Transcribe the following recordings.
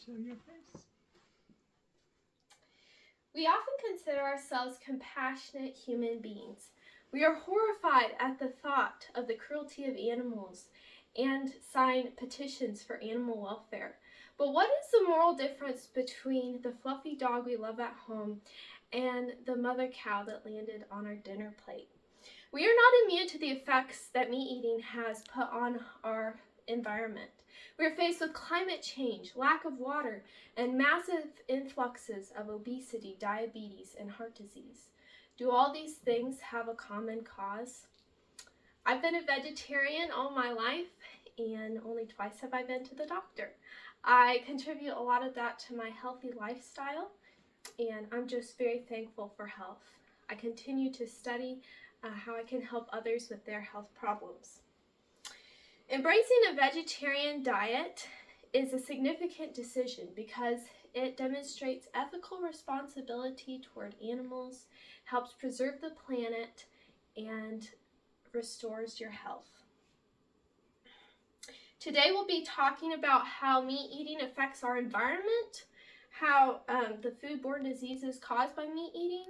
Show your face. We often consider ourselves compassionate human beings. We are horrified at the thought of the cruelty of animals and sign petitions for animal welfare. But what is the moral difference between the fluffy dog we love at home and the mother cow that landed on our dinner plate? We are not immune to the effects that meat eating has put on our environment. We are faced with climate change, lack of water, and massive influxes of obesity, diabetes, and heart disease. Do all these things have a common cause? I've been a vegetarian all my life, and only twice have I been to the doctor. I contribute a lot of that to my healthy lifestyle, and I'm just very thankful for health. I continue to study how I can help others with their health problems. Embracing a vegetarian diet is a significant decision because it demonstrates ethical responsibility toward animals, helps preserve the planet, and restores your health. Today we'll be talking about how meat eating affects our environment, how the foodborne diseases caused by meat eating,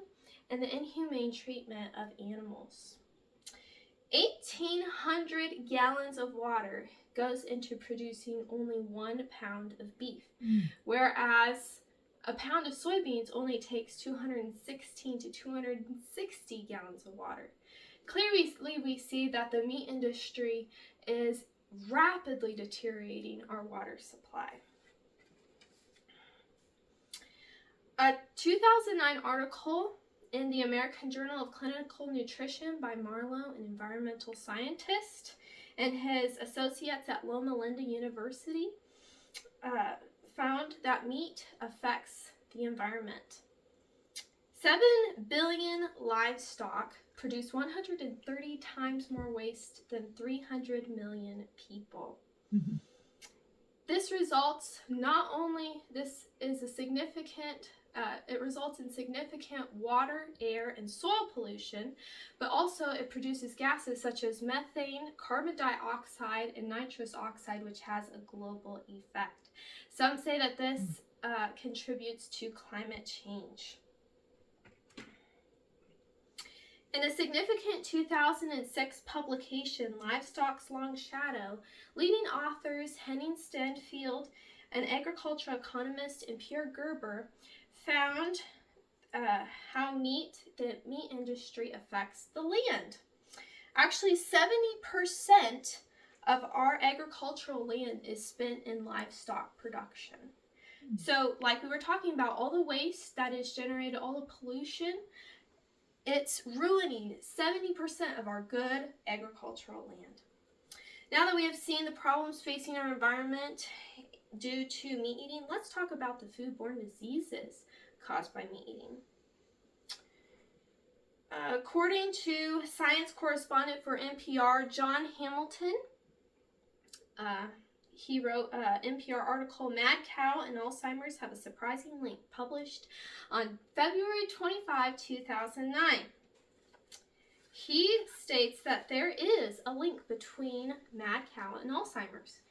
and the inhumane treatment of animals. 1,800 gallons of water goes into producing only 1 pound of beef, whereas a pound of soybeans only takes 216 to 260 gallons of water. Clearly, we see that the meat industry is rapidly deteriorating our water supply. A 2009 article in the American Journal of Clinical Nutrition by Marlowe, an environmental scientist, and his associates at Loma Linda University found that meat affects the environment. 7 billion livestock produce 130 times more waste than 300 million people. Mm-hmm. This results it results in significant water, air, and soil pollution, but also it produces gases such as methane, carbon dioxide, and nitrous oxide, which has a global effect. Some say that this contributes to climate change. In a significant 2006 publication, Livestock's Long Shadow, leading authors Henning Stanfield and agricultural economist Pierre Gerber found how the meat industry affects the land. Actually, 70% of our agricultural land is spent in livestock production. So, like we were talking about, all the waste that is generated, all the pollution, it's ruining 70% of our good agricultural land. Now that we have seen the problems facing our environment due to meat eating, let's talk about the foodborne diseases caused by meat eating. According to science correspondent for NPR, John Hamilton, he wrote an NPR article, Mad Cow and Alzheimer's Have a Surprising Link, published on February 25, 2009. He states that there is a link between mad cow and Alzheimer's.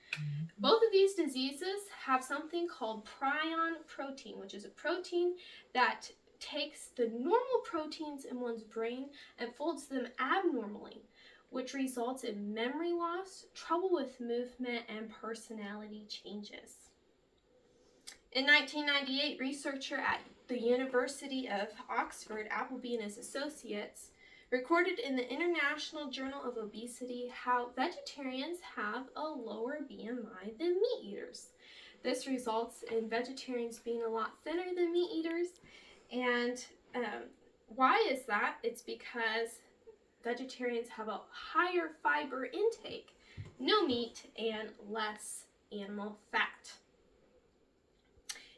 Both of these diseases have something called prion protein, which is a protein that takes the normal proteins in one's brain and folds them abnormally, which results in memory loss, trouble with movement, and personality changes. In 1998, researcher at the University of Oxford, Appleby and his associates, recorded in the International Journal of Obesity how vegetarians have a lower BMI than meat eaters. This results in vegetarians being a lot thinner than meat eaters. And why is that? It's because vegetarians have a higher fiber intake, no meat, and less animal fat.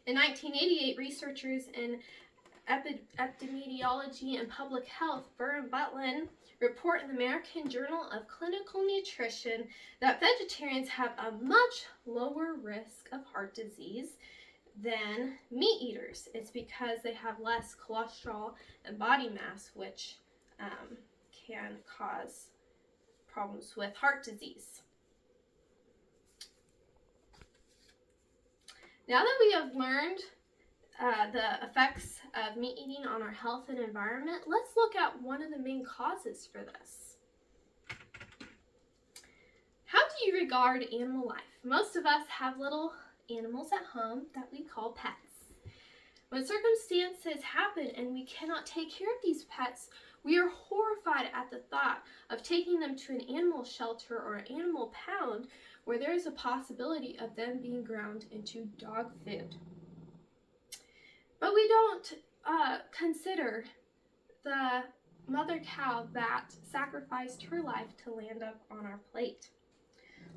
In 1988, researchers in epidemiology and public health, Burr and Butlin, report in the American Journal of Clinical Nutrition that vegetarians have a much lower risk of heart disease than meat eaters. It's because they have less cholesterol and body mass, which can cause problems with heart disease. Now that we have learned the effects of meat eating on our health and environment, let's look at one of the main causes for this. How do you regard animal life? Most of us have little animals at home that we call pets. When circumstances happen and we cannot take care of these pets, we are horrified at the thought of taking them to an animal shelter or an animal pound where there is a possibility of them being ground into dog food. But we don't consider the mother cow that sacrificed her life to land up on our plate.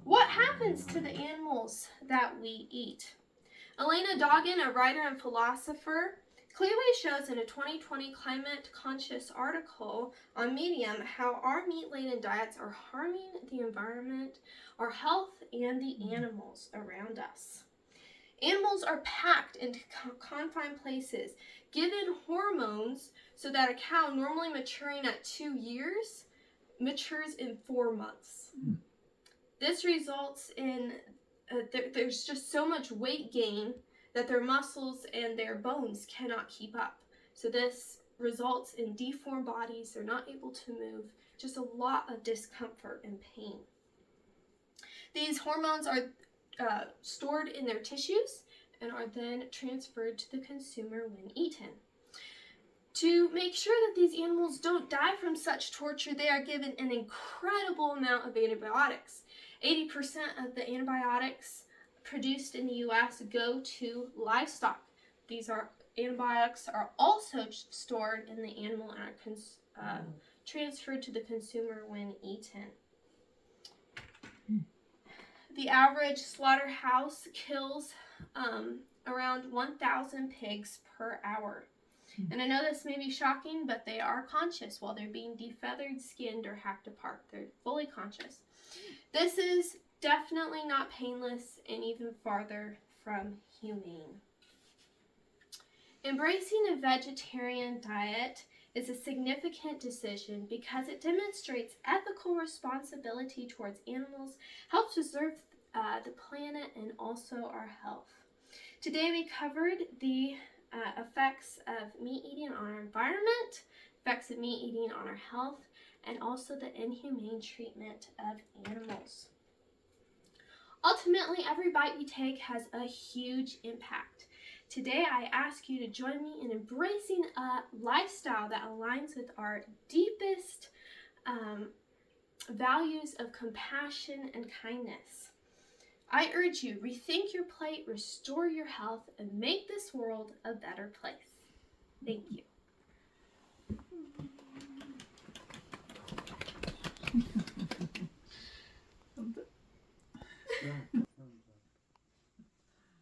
What happens to the animals that we eat? Elena Doggin, a writer and philosopher, clearly shows in a 2020 climate conscious article on Medium how our meat-laden diets are harming the environment, our health, and the animals around us. Animals are packed into confined places, given hormones so that a cow normally maturing at 2 years matures in 4 months. This results in there's just so much weight gain that their muscles and their bones cannot keep up. So this results in deformed bodies. They're not able to move. Just a lot of discomfort and pain. These hormones are stored in their tissues and are then transferred to the consumer when eaten. To make sure that these animals don't die from such torture, they are given an incredible amount of antibiotics. 80% of the antibiotics produced in the U.S. go to livestock. These antibiotics are also stored in the animal and are transferred to the consumer when eaten. The average slaughterhouse kills around 1,000 pigs per hour. And I know this may be shocking, but they are conscious while they're being defeathered, skinned, or hacked apart. They're fully conscious. This is definitely not painless and even farther from humane. Embracing a vegetarian diet is a significant decision because it demonstrates ethical responsibility towards animals, helps preserve the planet, and also our health. Today we covered the effects of meat eating on our environment, effects of meat eating on our health, and also the inhumane treatment of animals. Ultimately, every bite we take has a huge impact. Today, I ask you to join me in embracing a lifestyle that aligns with our deepest values of compassion and kindness. I urge you, rethink your plate, restore your health, and make this world a better place. Thank you.